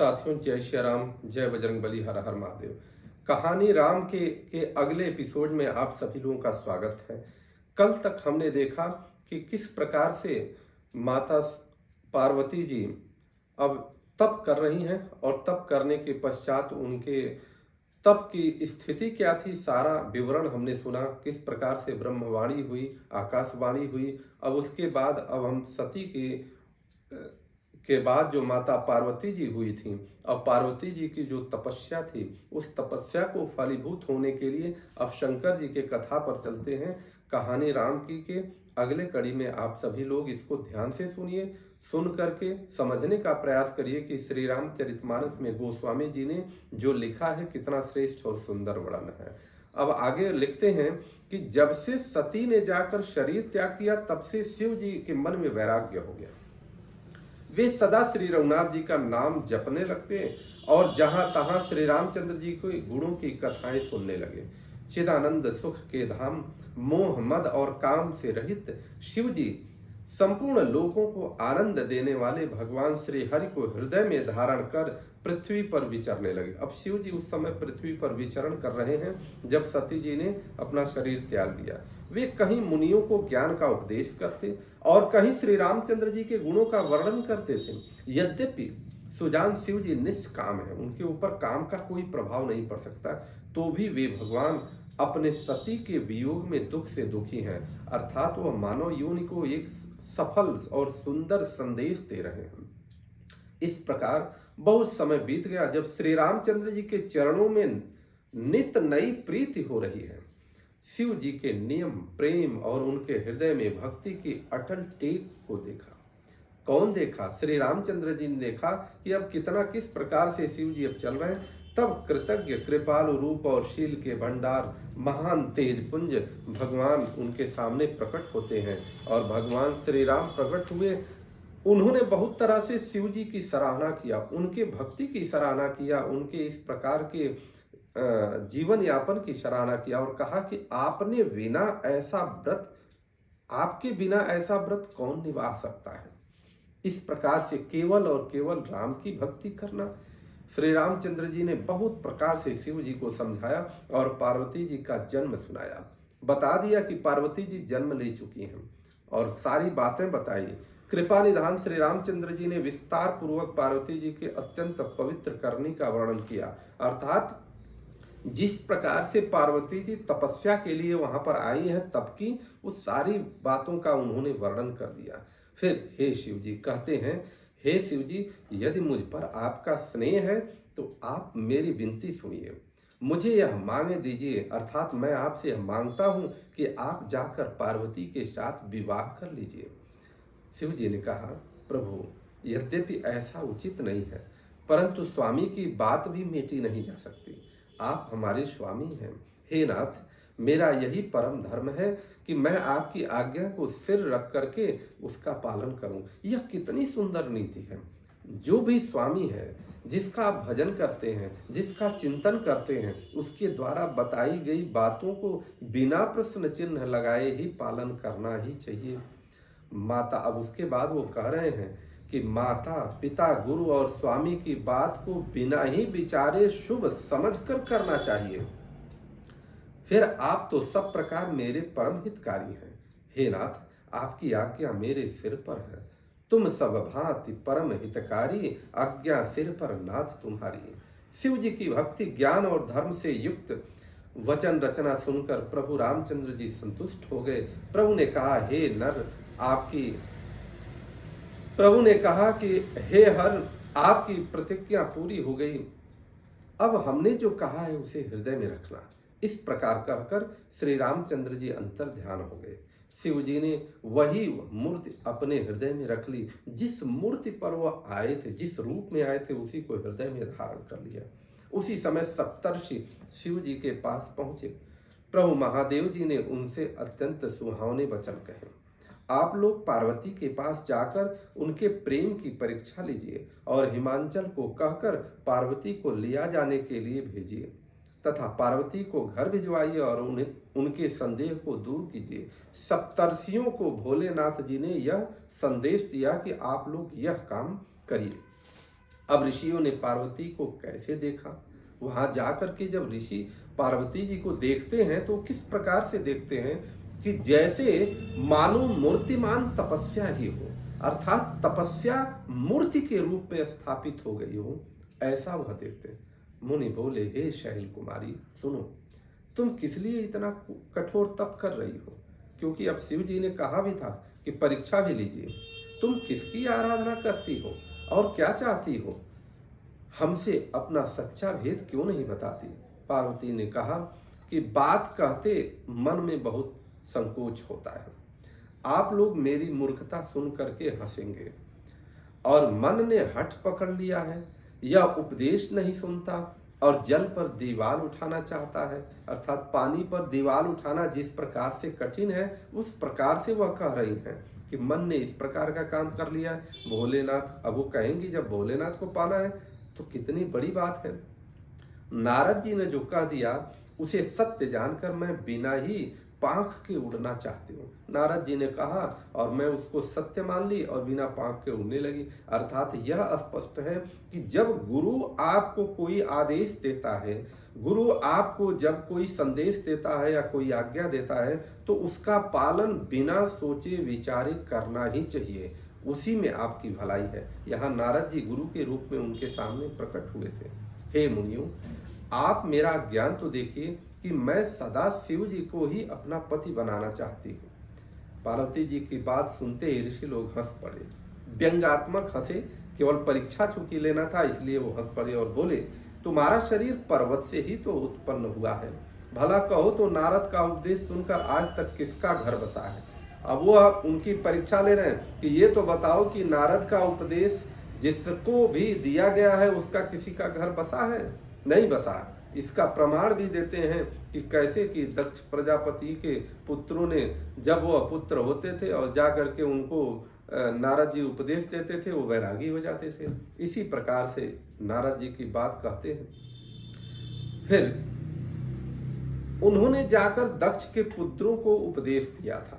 साथियों, जय श्री राम, जय बजरंगबली, हर हर महादेव। कहानी राम के अगले एपिसोड में आप सभी लोगों का स्वागत है। कल तक हमने देखा कि किस प्रकार से माता पार्वती जी अब तप कर रही हैं और तप करने के पश्चात उनके तप की स्थिति क्या थी, सारा विवरण हमने सुना। किस प्रकार से ब्रह्मवाणी हुई, आकाशवाणी हुई। अब उसके बाद अब हम सती के बाद जो माता पार्वती जी हुई थी, अब पार्वती जी की जो तपस्या थी, उस तपस्या को फलीभूत होने के लिए अब शंकर जी के कथा पर चलते हैं। कहानी राम की के अगले कड़ी में आप सभी लोग इसको ध्यान से सुनिए। सुन करके समझने का प्रयास करिए कि श्री रामचरितमानस में गोस्वामी जी ने जो लिखा है कितना श्रेष्ठ और सुंदर वर्णन है। अब आगे लिखते हैं कि जब से सती ने जाकर शरीर त्याग किया, तब से शिव जी के मन में वैराग्य हो गया। वे सदा श्री रघुनाथ जी का नाम जपने लगते और जहां तहां श्री रामचंद्र जी के गुणों की कथाएं सुनने लगे। चिदानंद सुख के धाम, मोह मद और काम से रहित शिव जी संपूर्ण लोगों को आनंद देने वाले भगवान श्री हरि को हृदय में धारण कर पृथ्वी पर विचरने लगे। अब शिव जी उस समय पृथ्वी पर विचरण कर रहे हैं जब सती जी ने अपना शरीर त्याग दिया। वे कहीं मुनियों को ज्ञान का उपदेश करते और कहीं श्री रामचंद्र जी के गुणों का वर्णन करते थे। यद्यपि सुजान शिव जी निष्काम है, उनके ऊपर काम का कोई प्रभाव नहीं पड़ सकता, तो भी वे भगवान अपने सती के वियोग में दुख से दुखी हैं। अर्थात वह मानव योनि को एक सफल और सुंदर संदेश दे रहे हैं। इस प्रकार बहुत समय बीत गया। जब श्री रामचंद्र जी के चरणों में नित नई प्रीति हो रही है, शिव जी के नियम, प्रेम और उनके हृदय में भक्ति की अटल टेक को देखा। कौन देखा? श्री रामचंद्र जी ने देखा कि अब किस प्रकार से शिव जी अब चल रहे हैं। तब कृतज्ञ, कृपालु रूप और शील के भंडार, महान तेज पुंज भगवान उनके सामने प्रकट होते हैं। और भगवान श्री राम प्रकट हुए। उन्होंने बहुत तरह से शिव जी की सराहना किया, उनके भक्ति की सराहना किया, उनके इस प्रकार के जीवन यापन की सराहना किया और कहा कि आपके बिना ऐसा व्रत कौन निभा सकता है। इस प्रकार से केवल और केवल राम की भक्ति करना। श्री रामचंद्र जी ने बहुत प्रकार से शिव जी को समझाया और पार्वती जी का जन्म सुनाया। बता दिया कि पार्वती जी जन्म ले चुकी हैं और सारी बातें बताई। कृपा निधान श्री रामचंद्र जी ने विस्तार पूर्वक पार्वती जी के अत्यंत पवित्र करनी का वर्णन किया। अर्थात जिस प्रकार से पार्वती जी तपस्या के लिए वहां पर आई है, तब की उस सारी बातों का उन्होंने वर्णन कर दिया। फिर हे शिव जी कहते हैं, हे शिव जी, यदि मुझ पर आपका स्नेह है तो आप मेरी विनती सुनिए, मुझे यह मांगे दीजिए। अर्थात मैं आपसे यह मांगता हूं कि आप जाकर पार्वती के साथ विवाह कर लीजिए। शिव जी ने कहा, प्रभु, यद्यपि ऐसा उचित नहीं है, परंतु स्वामी की बात भी मेटी नहीं जा सकती। आप हमारे स्वामी हैं। हे नाथ, मेरा यही परम धर्म है कि मैं आपकी आज्ञा को सिर रख करके उसका पालन करूं। यह कितनी सुंदर नीति है। जो भी स्वामी है, जिसका आप भजन करते हैं, जिसका चिंतन करते हैं, उसके द्वारा बताई गई बातों को बिना प्रश्न चिन्ह लगाए ही पालन करना ही चाहिए। माता, अब उसके बाद वो कह रहे हैं कि माता, पिता, गुरु और स्वामी की बात को बिना ही विचारे शुभ समझकर करना चाहिए। फिर आप तो सब प्रकार मेरे परम हितकारी हैं। हे नाथ, आपकी आज्ञा मेरे सिर पर है। तुम सब भांति परम हितकारी, आज्ञा सिर पर नाथ तुम्हारी। शिव जी की भक्ति, ज्ञान और धर्म से युक्त वचन रचना सुनकर प्रभु रामचंद्र जी संतुष्ट हो गए। प्रभु ने कहा कि हे हर, आपकी प्रतिज्ञा पूरी हो गई। अब हमने जो कहा है उसे हृदय में रखना। इस प्रकार कहकर श्री रामचंद्र जी अंतर ध्यान हो गए। शिव जी ने वही मूर्ति अपने हृदय में रख ली। जिस मूर्ति पर वह आए थे, जिस रूप में आए थे, उसी को हृदय में धारण कर लिया। उसी समय सप्तर्षि शिव जी के पास पहुंचे। प्रभु महादेव जी ने उनसे अत्यंत सुहावने वचन कहे। आप लोग पार्वती के पास जाकर उनके प्रेम की परीक्षा लीजिए और हिमांचल को कहकर पार्वती को लिया जाने के लिए भेजिए तथा पार्वती को घर भिजवाइए और उनके संदेह को दूर कीजिए। सप्तर्षियों को भोलेनाथ जी ने यह संदेश दिया कि आप लोग यह काम करिए। अब ऋषियों ने पार्वती को कैसे देखा? वहां जाकर के जब ऋषि पार्वती जी को देखते हैं तो किस प्रकार से देखते हैं कि जैसे मानो मूर्तिमान तपस्या ही हो, अर्थात तपस्या मूर्ति के रूप में स्थापित हो गई हो, ऐसा वह देखते हैं। मुनि बोले, हे शैल कुमारी सुनो, तुम किस लिए इतना कठोर तप कर रही हो? क्योंकि अब शिव जी ने कहा भी था कि परीक्षा भी लीजिए। तुम किसकी आराधना करती हो और क्या चाहती हो? हमसे अपना सच्चा भेद क्यों नहीं बताती? पार्वती ने कहा कि बात कहते मन में बहुत संकोच होता है। आप लोग मेरी मूर्खता सुन करके हंसेंगे और मन ने हठ पकड़ लिया है, यह उपदेश नहीं सुनता और जल पर दीवार उठाना चाहता है, अर्थात पानी पर दीवार उठाना जिस प्रकार से कठिन है उस प्रकार से वह कह रही है कि मन ने इस प्रकार का काम कर लिया है। भोलेनाथ, अब वो कहेंगी जब भोलेनाथ को पाना है तो कितनी बड़ी बात है। नारद जी ने जो कह दिया उसे सत्य जानकर मैं बिना ही पांख के उड़ना चाहती हूँ। नारद जी ने कहा और मैं उसको सत्य मान ली और बिना पांख के उड़ने लगी। अर्थात यह स्पष्ट है कि जब गुरु आपको कोई आदेश देता है, गुरु आपको जब कोई संदेश देता है या कोई आज्ञा देता है तो उसका पालन बिना सोचे विचारे करना ही चाहिए, उसी में आपकी भलाई है। यहाँ नारद जी गुरु के रूप में उनके सामने प्रकट हुए थे। हे मुनियों, आप मेरा ज्ञान तो देखिए कि मैं सदा शिव जी को ही अपना पति बनाना चाहती हूँ। पार्वती जी की बात सुनते ही ऋषि लोग हंस पड़े, व्यंग्यात्मक हंसे। केवल परीक्षा चूंकि लेना था इसलिए वो हंस पड़े और बोले, तुम्हारा शरीर पर्वत से ही तो उत्पन्न हुआ है। भला कहो तो नारद का उपदेश सुनकर आज तक किसका घर बसा है? अब वो उनकी परीक्षा ले रहे हैं कि ये तो बताओ कि नारद का उपदेश जिसको भी दिया गया है उसका किसी का घर बसा है? नहीं बसा। इसका प्रमाण भी देते हैं कि कैसे कि दक्ष प्रजापति के पुत्रों ने जब वो पुत्र होते थे और जा करके उनको नारद जी उपदेश देते थे, वो वैरागी हो जाते थे। इसी प्रकार से नारद जी की बात कहते हैं। फिर उन्होंने जाकर दक्ष के पुत्रों को उपदेश दिया था,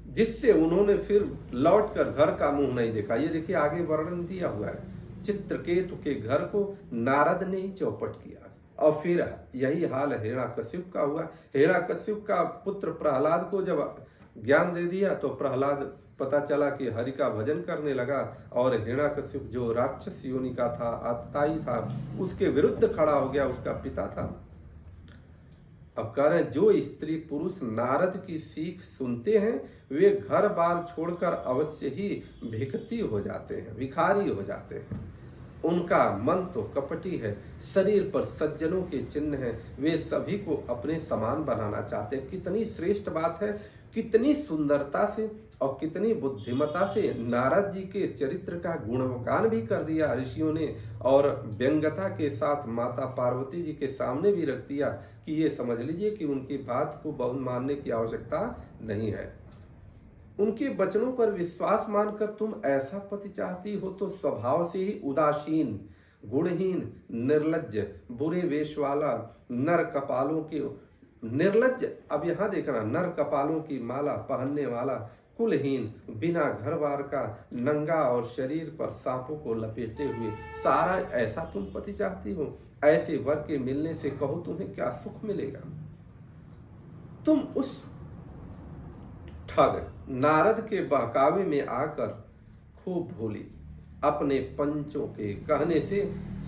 जिससे उन्होंने फिर लौटकर घर का मुंह नहीं देखा। ये देखिए आगे वर्णन दिया हुआ है। चित्रकेतु के घर को नारद ने ही चौपट किया और फिर यही हाल हिरण्याकश्यप का हुआ। हिरण्याकश्यप का पुत्र प्रहलाद को जब ज्ञान दे दिया तो प्रहलाद पता चला कि हरि का भजन करने लगा और हिरण्याकश्यप जो राक्षस योनि का था, आतताई था, उसके विरुद्ध खड़ा हो गया, उसका पिता था। अब कह रहे हैं जो स्त्री पुरुष नारद की सीख सुनते हैं वे घर बार छोड़कर अवश्य ही भिखती हो जाते हैं, भिखारी हो जाते हैं। उनका मन तो कपटी है, शरीर पर सज्जनों के चिन्ह हैं, वे सभी को अपने समान बनाना चाहते हैं। कितनी श्रेष्ठ बात है, कितनी सुंदरता से और कितनी बुद्धिमता से नारद जी के चरित्र का गुणगान भी कर दिया ऋषियों ने और व्यंग्यता के साथ माता पार्वती जी के सामने भी रख दिया कि ये समझ लीजिए कि उनकी बात को बहुत मानने की आवश्यकता नहीं है। उनके वचनों पर विश्वास मानकर तुम ऐसा पति चाहती हो तो स्वभाव से ही उदासीन, गुणहीन, निर्लज्ज, बुरे वेश वाला, नर कपालों के निर्लज्ज, अब यहाँ देखना, नर कपालों की माला पहनने वाला, कुलहीन, बिना घर बार का, नंगा और शरीर पर सांपों को लपेटे हुए, सारा ऐसा तुम पति चाहती हो? ऐसे वर के मिलने से कहो तुम्हें क्या सुख मिलेगा? तुम उस ठग नारद के बहकावे में आकर खूब भूली। अपने पंचों के कहने से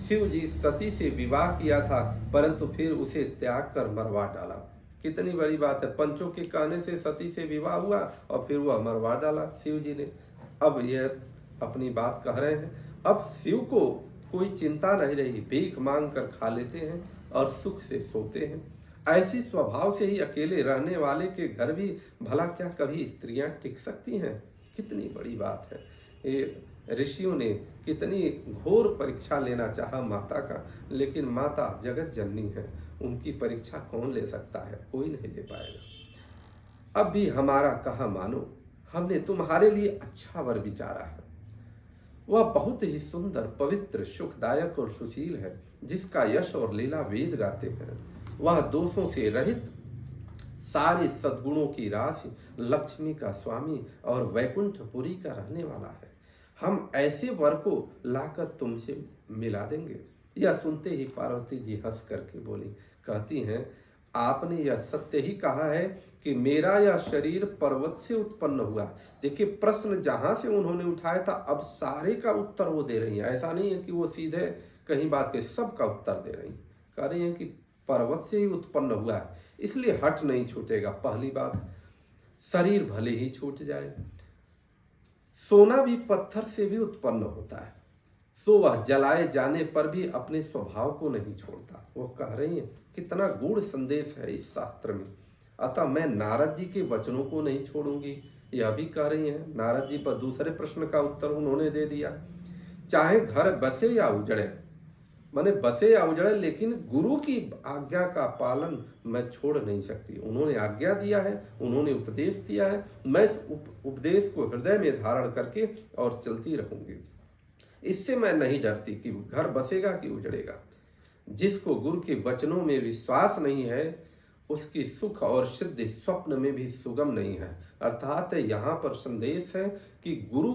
शिव जी सती से विवाह किया था, परंतु फिर उसे त्याग कर मरवा डाला। कितनी बड़ी बात है, पंचों के कहने से सती से विवाह हुआ और फिर वह मरवा डाला शिव जी ने। अब यह अपनी बात कह रहे हैं। अब शिव को कोई चिंता नहीं रही, भीख मांग कर खा लेते हैं और सुख से सोते हैं। ऐसी स्वभाव से ही अकेले रहने वाले के घर भी भला क्या कभी स्त्रियां टिक सकती हैं? कितनी बड़ी बात है। ये ऋषियों ने कितनी घोर परीक्षा लेना चाहा माता का, लेकिन माता जगत जननी है, उनकी परीक्षा कौन ले सकता है? कोई नहीं ले पाएगा। अब भी हमारा कहा मानो, हमने तुम्हारे लिए अच्छा वर विचारा है। वह बहुत ही सुंदर, पवित्र, सुखदायक और सुशील है, जिसका यश और लीला वेद गाते हैं। वह दोषों से रहित, सारे सद्गुणों की राशि, लक्ष्मी का स्वामी और वैकुंठपुरी का रहने वाला है। हम ऐसे वर को लाकर तुमसे मिला देंगे। यह सुनते ही पार्वती जी हंस करके बोली, कहती हैं, आपने यह सत्य ही कहा है कि मेरा यह शरीर पर्वत से उत्पन्न हुआ। देखिए, प्रश्न जहां से उन्होंने उठाया था, अब सारे का उत्तर वो दे रही है। ऐसा नहीं है कि वो सीधे कहीं बात के सब का उत्तर दे रही है। कह रही है कि पर्वत से ही उत्पन्न हुआ है, इसलिए हट नहीं छूटेगा। पहली बात, शरीर भले ही छूट जाए, सोना भी पत्थर से भी उत्पन्न होता है, सो वह जलाए जाने पर भी अपने स्वभाव को नहीं छोड़ता। वो कह रही है, कितना गूढ़ संदेश है इस शास्त्र में। अतः मैं नारद जी के वचनों को नहीं छोड़ूंगी, यह भी कह रही हैं। नारद जी पर दूसरे प्रश्न का उत्तर उन्होंने दे दिया, चाहे घर बसे या उजड़े, माने बसे या उजड़े, लेकिन गुरु की आज्ञा का पालन मैं छोड़ नहीं सकती। उन्होंने आज्ञा दिया है, उन्होंने उपदेश दिया है, मैं इस उपदेश को हृदय में धारण करके और चलती रहूंगी। इससे मैं नहीं डरती कि घर बसेगा कि उजड़ेगा। जिसको गुरु के वचनों में विश्वास नहीं है, उसकी सुख और सिद्धि स्वप्न में भी सुगम नहीं है। अर्थात यहाँ पर संदेश है कि गुरु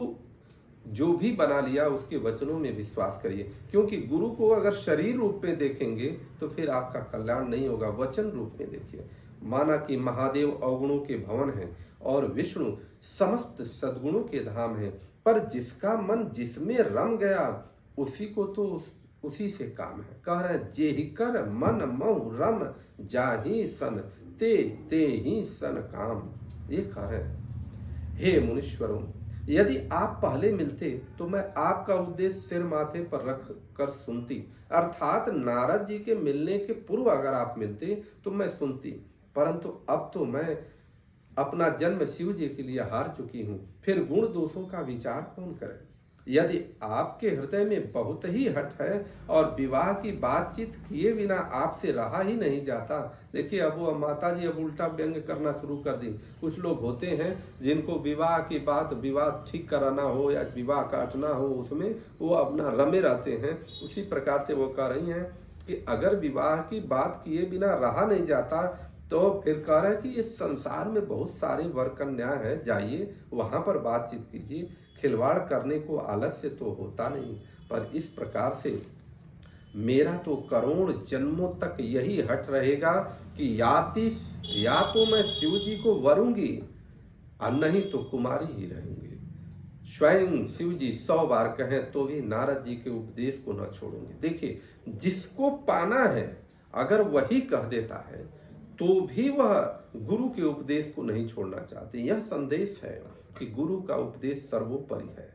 जो भी बना लिया उसके वचनों में विश्वास करिए, क्योंकि गुरु को अगर शरीर रूप में देखेंगे तो फिर आपका कल्याण नहीं होगा। वचन रूप में देखिए। माना कि महादेव अवगुणों के भवन हैं और विष्णु समस्त सद्गुणों के धाम हैं, पर जिसका मन जिसमें रम गया उसी को तो उसी से काम है। कह रहे हैं, जे ही कर मन मऊ रम जाहि सन ते ते ही सन काम। ये कह रहे हैं, हे मुनीश्वरों, यदि आप पहले मिलते तो मैं आपका उपदेश सिर माथे पर रख कर सुनती। अर्थात नारद जी के मिलने के पूर्व अगर आप मिलते तो मैं सुनती, परंतु अब तो मैं अपना जन्म शिव जी के लिए हार चुकी हूँ, फिर गुण दोषों का विचार कौन करे। यदि आपके हृदय में बहुत ही हठ है और विवाह की बातचीत किए बिना आपसे रहा ही नहीं जाता। देखिए, अब वो माता जी अब उल्टा व्यंग करना शुरू कर दी। कुछ लोग होते हैं जिनको विवाह की बात, विवाह ठीक कराना हो या विवाह काटना हो, उसमें वो अपना रमे रहते हैं। उसी प्रकार से वो कह रही हैं कि अगर विवाह की बात किए बिना रहा नहीं जाता तो फिर कह रहा है कि इस संसार में बहुत सारे वर कन्या है, जाइए वहां पर बातचीत कीजिए। खिलवाड़ करने को आलस्य तो होता नहीं, पर इस प्रकार से मेरा तो करोड़ जन्मों तक यही हट रहेगा कि या तो मैं शिव जी को वरूंगी और नहीं तो कुमारी ही रहूंगी। स्वयं शिव जी 100 बार कहें तो भी नारद जी के उपदेश को न छोड़ूंगी। देखिए, जिसको पाना है अगर वही कह देता है तो भी वह गुरु के उपदेश को नहीं छोड़ना चाहते। यह संदेश है कि गुरु का उपदेश सर्वोपरि है।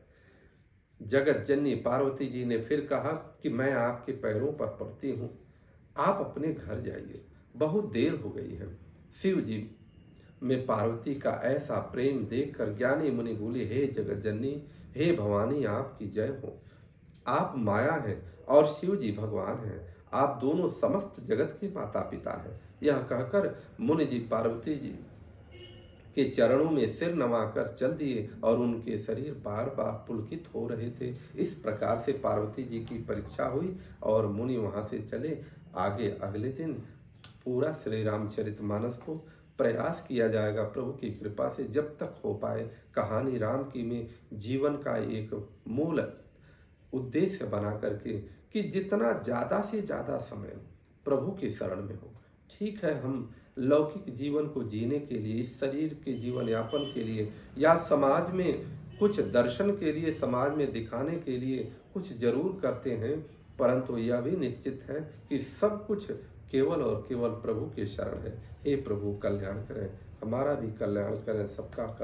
जगत जननी पार्वती जी ने फिर कहा कि मैं आपके पैरों पर पड़ती हूँ, आप अपने घर जाइए, बहुत देर हो गई है। शिव जी में पार्वती का ऐसा प्रेम देखकर ज्ञानी मुनि बोले, हे जगत जननी, हे भवानी, आपकी जय हो। आप माया हैं और शिव जी भगवान हैं, आप दोनों समस्त जगत के माता पिता हैं। यह कहकर मुनि जी पार्वती जी के चरणों में सिर नवाकर चल दिए और उनके शरीर बार बार पुलकित हो रहे थे। इस प्रकार से पार्वती जी की परीक्षा हुई और मुनि वहां से चले। आगे अगले दिन पूरा श्री रामचरितमानस को प्रयास किया जाएगा प्रभु की कृपा से, जब तक हो पाए। कहानी राम की में जीवन का एक मूल उद्देश्य बना करके कि जितना ज्यादा से ज्यादा समय प्रभु के शरण में हो। ठीक है, हम लौकिक जीवन को जीने के लिए, इस शरीर के जीवन यापन के लिए या समाज में कुछ दर्शन के लिए, समाज में दिखाने के लिए कुछ जरूर करते हैं, परंतु यह भी निश्चित है कि सब कुछ केवल और केवल प्रभु के शरण है। हे प्रभु, कल्याण करें, हमारा भी कल्याण करें, सबका कल्याण